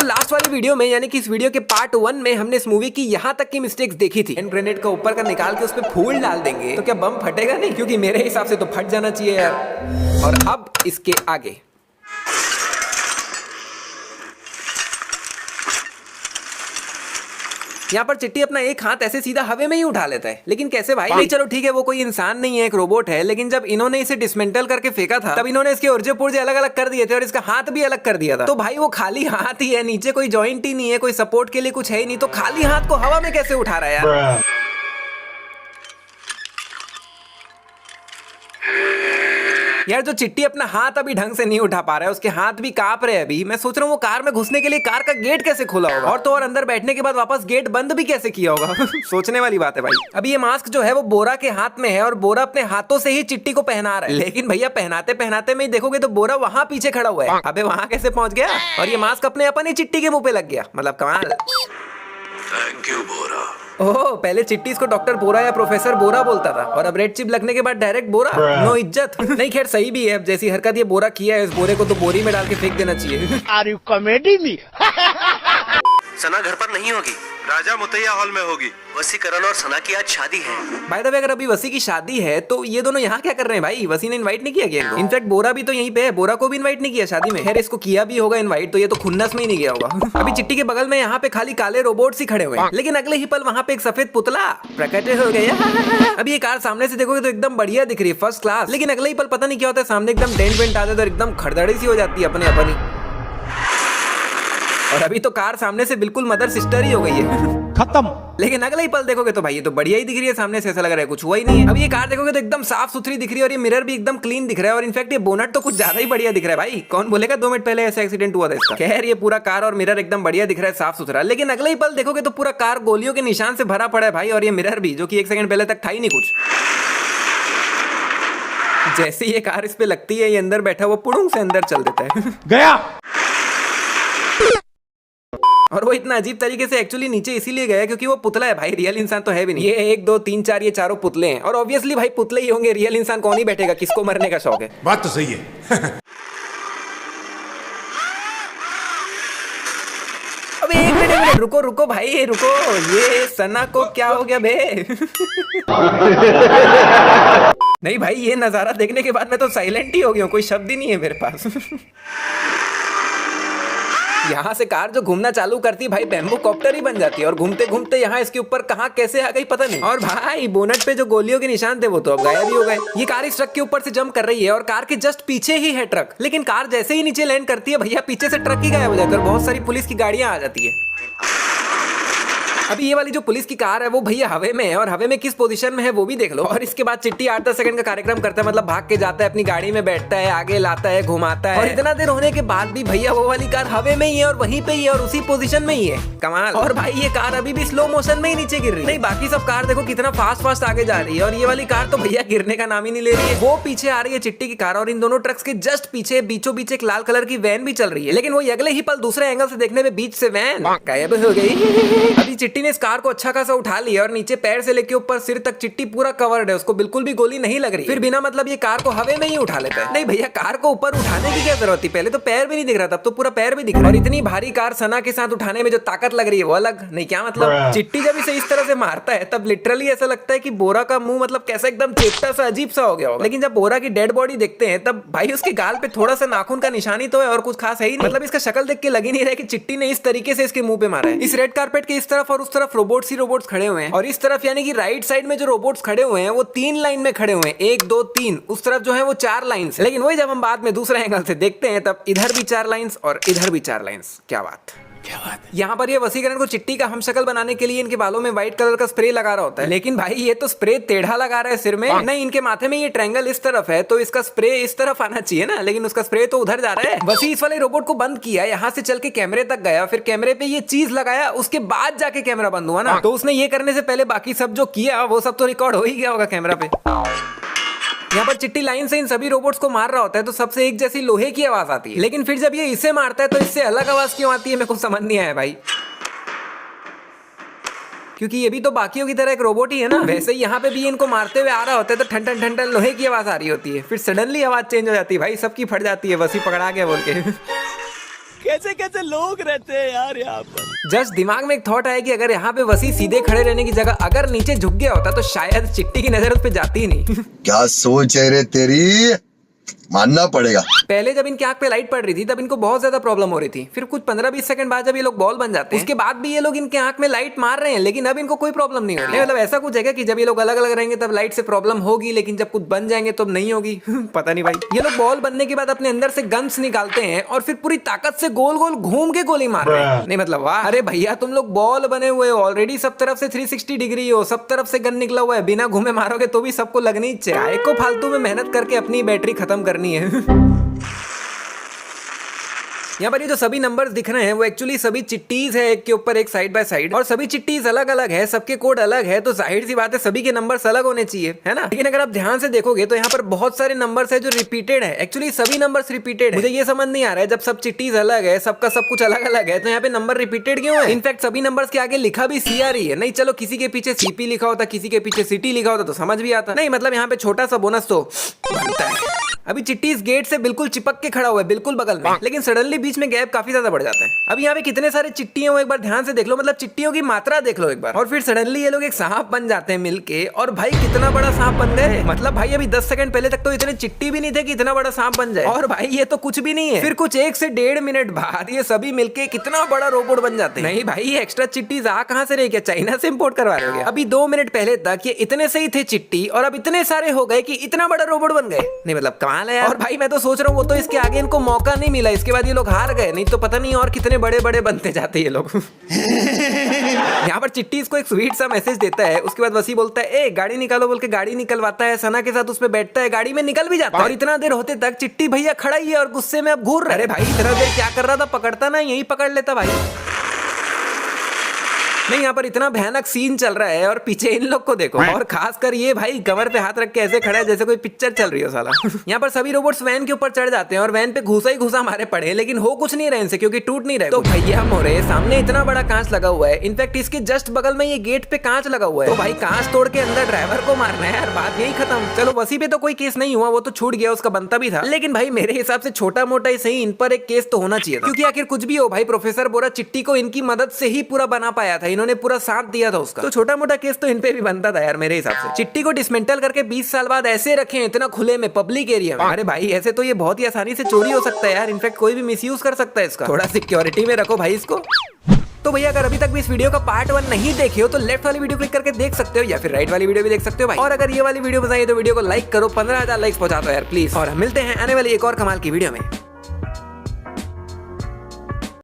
Last वाली video में यानी कि इस वीडियो के पार्ट 1 में हमने इस मूवी की यहाँ तक की मिस्टेक्स देखी थी। हैंड ग्रेनेड का ऊपर का निकाल के उस पे फूल डाल देंगे तो क्या बम फटेगा नहीं? क्योंकि मेरे हिसाब से तो फट जाना चाहिए यार। और अब इसके आगे यहाँ पर चिट्टी अपना एक हाथ ऐसे सीधा हवे में ही उठा लेता है, लेकिन कैसे भाई? नहीं चलो ठीक है, वो कोई इंसान नहीं है, एक रोबोट है, लेकिन जब इन्होंने इसे डिसमेंटल करके फेंका था तब इन्होंने इसके उर्जे पुर्जे अलग अलग कर दिए थे और इसका हाथ भी अलग कर दिया था। तो भाई वो खाली हाथ ही है, नीचे कोई जॉइंट ही नहीं है, कोई सपोर्ट के लिए कुछ है ही नहीं, तो खाली हाथ को हवा में कैसे उठा रहा है यार? यार जो चिट्टी अपना हाथ अभी ढंग से नहीं उठा पा रहा है, उसके हाथ भी कांप रहे हैं अभी। मैं सोच रहा हूँ वो कार में घुसने के लिए कार का गेट कैसे खोला होगा, और तो और अंदर बैठने के बाद वापस गेट बंद भी कैसे किया होगा। सोचने वाली बात है भाई। अभी ये मास्क जो है वो बोरा के हाथ में है और बोरा अपने हाथों से ही चिट्टी को पहना रहा है, लेकिन भैया पहनाते पहनाते में देखोगे तो बोरा वहां पीछे खड़ा हुआ है। अबे वहां कैसे पहुंच गया? और ये मास्क अपने अपन ही चिट्टी के मुंह पे लग गया, मतलब कमाल। थैंक यू बोरा। ओह, पहले चिट्टी इसको डॉक्टर बोरा या प्रोफेसर बोरा बोलता था और अब रेड चिप लगने के बाद डायरेक्ट बोरा। नो इज्जत। नहीं खैर सही भी है, जैसी हरकत ये बोरा किया है, इस बोरे को तो बोरी में डाल के फेंक देना चाहिए। Are you comedy me? Sana घर पर नहीं होगी, राजा मुतैया हॉल में होगी। वसीकरण और सना की आज शादी है। बाय द वे अगर अभी वसी की शादी है तो ये दोनों यहाँ क्या कर रहे हैं भाई? वसी ने इनवाइट नहीं किया गया इनको। इनफैक्ट बोरा भी तो यहीं पे है, बोरा को भी इनवाइट नहीं किया शादी में। खैर इसको किया भी होगा इनवाइट तो ये तो खुन्नस में ही नहीं गया होगा। अभी चिट्टी के बगल में यहाँ पे खाली काले रोबोट्स ही खड़े हुए हैं, लेकिन अगले ही पल वहाँ पे एक सफेद पुतला प्रकट हो गया। अभी ये कार सामने से देखोगे तो एकदम बढ़िया दिख रही है, फर्स्ट क्लास, लेकिन अगले ही पल पता नहीं क्या होता है, सामने एकदम डेंट वेंट आते तो एकदम खड़दड़ी सी हो जाती है अपने अपनी। और अभी तो कार सामने से बिल्कुल मदर सिस्टर ही हो गई है, खत्म। लेकिन अगले ही पल देखोगे तो भाई ये तो बढ़िया ही दिख रही है सामने से, ऐसा लग रहा है कुछ हुआ ही नहीं है। अब ये कार देखोगे तो एकदम साफ सुथरी दिख रही है और ये मिरर भी एकदम क्लीन दिख रहा है और इनफैक्ट ये बोनट तो कुछ ज्यादा ही बढ़िया दिख रहा है भाई। कौन बोलेगा 2 मिनट पहले ऐसा एक्सीडेंट हुआ था इसका। खैर ये पूरा कार और मिरर एकदम बढ़िया दिख रहा है, साफ सुथरा। लेकिन अगले ही पल देखोगे तो पूरा कार गोलियों के निशान से भरा पड़ा है भाई, और ये मिरर भी, जो कि 1 सेकंड पहले तक था ही नहीं कुछ। जैसे ये कार इस पे लगती है, ये अंदर बैठा वो पुड़ुंग से अंदर चल देता है। गया। और वो इतना अजीब तरीके से एक्चुअली नीचे इसीलिए गया क्योंकि वो पुतला है भाई, रियल इंसान तो है भी नहीं। ये 1 2 3 4 ये चारों पुतले हैं और ऑब्वियसली भाई पुतले ही होंगे, रियल इंसान कौन ही बैठेगा, किसको मरने का शौक है? बात तो सही है। अबे एक मिनट रुको रुको भाई रुको, ये सना को क्या हो गया बे? नहीं भाई ये नजारा देखने के बाद मैं तो साइलेंट ही हो गया हूँ, कोई शब्द ही नहीं है मेरे पास। यहाँ से कार जो घूमना चालू करती भाई बैम्बू कॉप्टर ही बन जाती है और घूमते घूमते यहाँ इसके ऊपर कहाँ कैसे आ गई पता नहीं। और भाई बोनट पे जो गोलियों के निशान थे वो तो अब गायब ही हो गए। ये कार इस ट्रक के ऊपर से जंप कर रही है और कार के जस्ट पीछे ही है ट्रक, लेकिन कार जैसे ही नीचे लैंड करती है भैया पीछे से ट्रक ही गायब हो जाता है और बहुत सारी पुलिस की गाड़ियां आ जाती है। अभी ये वाली जो पुलिस की कार है वो भैया हवे में है और हवे में किस पोजीशन में है वो भी देख लो। और इसके बाद चिट्टी 8-10 सेकंड का कार्यक्रम करता है, मतलब भाग के जाता है अपनी गाड़ी में, बैठता है, आगे लाता है, घुमाता है, और इतना देर होने के बाद भी भैया वो वाली कार हवे में ही है और वहीं पे ही है और उसी पोजीशन में ही है। कमाल। और भाई ये कार अभी भी स्लो मोशन में ही नीचे गिर रही है। नहीं बाकी सब कार देखो कितना फास्ट आगे जा रही है और ये वाली कार तो भैया गिरने का नाम ही नहीं ले रही है। वो पीछे आ रही है चिट्टी की कार और इन दोनों ट्रक्स के जस्ट पीछे बीचों बीच एक लाल कलर की वैन भी चल रही है, लेकिन वो अगले ही पल दूसरे एंगल से देखने में बीच से वैन गायब हो गई। अभी चिट्टी ने इस कार को अच्छा खासा उठा लिया और नीचे पैर से लेके ऊपर सिर तक चिट्टी पूरा कवर्ड है, उसको बिल्कुल भी गोली नहीं लग रही। फिर बिना मतलब ये कार को हवे में ही उठा लेता है। नहीं भैया कार को ऊपर उठाने की क्या जरूरत थी, पहले तो पैर भी नहीं दिख रहा, तब तो पूरा पैर भी दिख रहा है। और इतनी भारी कार सना के साथ उठाने में जो ताकत लग रही है वो अलग। नहीं क्या मतलब, चिट्टी जब इसे इस तरह से मारता है तब लिटरली ऐसा लगता है कि बोरा का मुंह मतलब कैसा एकदम चेपटा सा अजीब सा हो गया होगा। लेकिन जब बोरा की डेड बॉडी देखते हैं तब भाई उसके गाल पे थोड़ा सा नाखून का निशानी तो है और कुछ खास है ही नहीं। मतलब इसका शक्ल देख के लग ही नहीं रहा है कि चिट्टी ने इस तरीके से इसके मुंह पे मारा है। इस रेड कारपेट के इस तरफ और उस तरफ रोबोट्स ही रोबोट्स खड़े हुए हैं और इस तरफ यानी कि राइट साइड में जो रोबोट्स खड़े हुए हैं वो 3 लाइन में खड़े हुए हैं, 1 2 3। उस तरफ जो है वो 4 लाइंस। लेकिन वही जब हम बाद में दूसरे एंगल से देखते हैं तब इधर भी 4 लाइंस और इधर भी 4 लाइंस। क्या बात। यहाँ पर ये वसीकरण को चिट्टी का हम शक्ल बनाने के लिए इनके बालों में व्हाइट कलर का स्प्रे लगा रहा होता है, लेकिन भाई ये तो स्प्रे टेढ़ा लगा रहा है सिर में। नहीं इनके माथे में ये ट्रायंगल इस तरफ है तो इसका स्प्रे इस तरफ आना चाहिए ना, लेकिन उसका स्प्रे तो उधर जा रहा है। वसी इस वाले रोबोट को बंद किया, यहाँ से चल के कैमरे तक गया, फिर कैमरे पे ये चीज लगाया, उसके बाद जाके कैमरा बंद हुआ ना। तो उसने ये करने से पहले बाकी सब जो किया वो सब तो रिकॉर्ड हो ही गया होगा कैमरा पे। यहाँ पर चिट्टी लाइन से इन सभी रोबोट्स को मार रहा होता है तो सबसे एक जैसी लोहे की आवाज आती है, लेकिन फिर जब ये इसे मारता है तो इससे अलग आवाज क्यों आती है मेरे को समझ नहीं आया भाई। क्योंकि ये भी तो बाकियों की तरह एक रोबोट ही है ना। वैसे ही यहाँ पे भी इनको मारते हुए आ रहा होता है तो ठन ठन ठन ठन लोहे की आवाज आ रही होती है, फिर सडनली आवाज चेंज हो जाती है भाई, सबकी फट जाती है, वसी पकड़ा गया बोल के। कैसे कैसे लोग रहते हैं यार यहाँ पर। जस्ट दिमाग में एक थॉट आया कि अगर यहाँ पे वसी सीधे खड़े रहने की जगह अगर नीचे झुक गया होता तो शायद चिट्टी की नजर उस पे जाती ही नहीं। क्या सोच है रे तेरी, मानना पड़ेगा। पहले जब इनकी आंख पे लाइट पड़ रही थी तब इनको बहुत ज्यादा प्रॉब्लम हो रही थी, फिर कुछ 15-20 सेकंड बाद जब ये लोग बॉल बन जाते हैं उसके बाद भी ये लोग इनके आंख में लाइट मार रहे हैं, लेकिन अब इनको कोई प्रॉब्लम नहीं हो रही। मतलब ऐसा कुछ है कि जब ये लोग अलग अलग रहेंगे तब लाइट से प्रॉब्लम होगी, लेकिन जब कुछ बन जाएंगे तब नहीं होगी। पता नहीं भाई। ये लोग बॉल बनने के बाद अपने अंदर से गन्स निकालते हैं और फिर पूरी ताकत से गोल गोल घूम के गोली मार रहे हैं। नहीं मतलब वाह, अरे भैया तुम लोग बॉल बने हुए हो ऑलरेडी, सब तरफ से 360 डिग्री हो, सब तरफ से गन निकला हुआ है, बिना घूमे मारोगे तो भी सबको लगनी चाहिए। एक को फालतू में मेहनत करके अपनी बैटरी खत्म करनी है। यहाँ पर ये जो सभी नंबर्स दिख रहे हैं वो एक्चुअली सभी चिट्टीज है, एक के ऊपर एक साइड बाय साइड, और सभी चिट्टीज अलग अलग है, सबके कोड अलग है, तो जाहिर सी बात है सभी के नंबर्स अलग होने चाहिए, है ना। लेकिन अगर आप ध्यान से देखोगे तो यहाँ पर बहुत सारे नंबर्स है जो रिपीटेड है। एक्चुअली सभी नंबर्स रिपीटेड है। मुझे ये समझ नहीं आ रहा है, जब सब चिट्टीज अलग है, सबका सब कुछ अलग अलग है, तो यहाँ पे नंबर रिपीटेड क्यों है। इनफैक्ट सभी नंबर्स के आगे लिखा भी CR ही है। नहीं चलो किसी के पीछे CP लिखा होता, किसी के पीछे CT लिखा होता तो समझ भी आता। नहीं मतलब यहाँ पे छोटा सा बोनस तो बनता है। अभी चिट्टी इस गेट से बिल्कुल चिपक के खड़ा हुआ है, बिल्कुल बगल में, लेकिन सडनली बीच में गैप काफी ज्यादा बढ़ जाता है। अब यहाँ पे कितने सारे चिट्टी हैं वो एक बार ध्यान से देख लो, मतलब चिट्टियों की मात्रा देख लो एक बार, और फिर सडनली ये लोग एक सांप बन जाते हैं मिलके, और भाई कितना बड़ा सांप बन गए। मतलब भाई अभी 10 सेकंड पहले तक तो इतने चिट्टी भी नहीं थे कि इतना बड़ा सांप बन जाए, और भाई ये तो कुछ भी नहीं है। फिर कुछ 1 से 1.5 मिनट बाद ये सभी मिलके कितना बड़ा रोबोट बन जाते हैं। नहीं भाई ये एक्स्ट्रा चिट्टीज आ कहां से रही, क्या चाइना से इंपोर्ट करवा रहे हो क्या। अभी 2 मिनट पहले तक ये इतने से ही थे चिट्टी, और अब इतने सारे हो गए कि इतना बड़ा रोबोट बन गए। नहीं मतलब कमाल है यार। और भाई मैं तो सोच रहा हूँ वो तो इसके आगे इनको मौका नहीं मिला, इसके बाद ये लोग हार गए, नहीं तो पता नहीं और कितने बड़े बड़े बनते जाते ये लोग। यहाँ पर चिट्टी इसको एक स्वीट सा मैसेज देता है, उसके बाद वसी बोलता है ए गाड़ी निकालो बोल के गाड़ी निकलवाता है, सना के साथ उस पे बैठता है, गाड़ी में निकल भी जाता है। और इतना देर होते तक चिट्टी भैया खड़ा ही है और गुस्से में अब घूर रहा है। अरे भाई इतना देर क्या कर रहा था, पकड़ता ना यही पकड़ लेता भाई। नहीं यहाँ पर इतना भयानक सीन चल रहा है और पीछे इन लोग को देखो, और खासकर ये भाई कमर पे हाथ रख के ऐसे खड़ा है जैसे कोई पिक्चर चल रही हो साला। यहाँ पर सभी रोबोट्स वैन के ऊपर चढ़ जाते हैं और वैन पे घुसा ही घुसा मारे पड़े, लेकिन हो कुछ नहीं रहे इनसे क्योंकि टूट नहीं रहे। तो भैया मोरे सामने इतना बड़ा कांच लगा हुआ है, इनफैक्ट इसके जस्ट बगल में ये गेट पे कांच लगा हुआ है, तो भाई कांच तोड़ के अंदर ड्राइवर को मारना है यार, बात यही खत्म। चलो वसी पे तो कोई केस नहीं हुआ, वो तो छूट गया, उसका बनता भी था, लेकिन भाई मेरे हिसाब से छोटा मोटा ही सही इन पर एक केस तो होना चाहिए था, क्योंकि आखिर कुछ भी हो भाई प्रोफेसर बोरा चिट्टी को इनकी मदद से ही पूरा बना पाया था, इन्होंने पूरा साथ दिया था उसका, तो छोटा मोटा केस तो इन पे भी बनता था यार मेरे हिसाब से। चिट्टी को डिसमेंटल करके 20 साल बाद ऐसे रखें इतना खुले में पब्लिक एरिया में, अरे भाई ऐसे तो ये बहुत ही आसानी से चोरी हो सकता है यार, इनफैक्ट कोई भी मिसयूज कर सकता है इसका, थोड़ा सिक्योरिटी में रखो भाई इसको। तो भैया अगर अभी तक भी इस वीडियो का पार्ट 1 नहीं देखे हो तो लेफ्ट वाली वीडियो क्लिक करके देख सकते हो, या फिर राइट वाली वीडियो भी देख सकते हो भाई। और अगर ये वाली वीडियो पसंद आई तो वीडियो को लाइक करो, 15,000 लाइक्स पहुंचा दो यार प्लीज, और हम मिलते हैं आने वाली एक और कमाल की वीडियो में।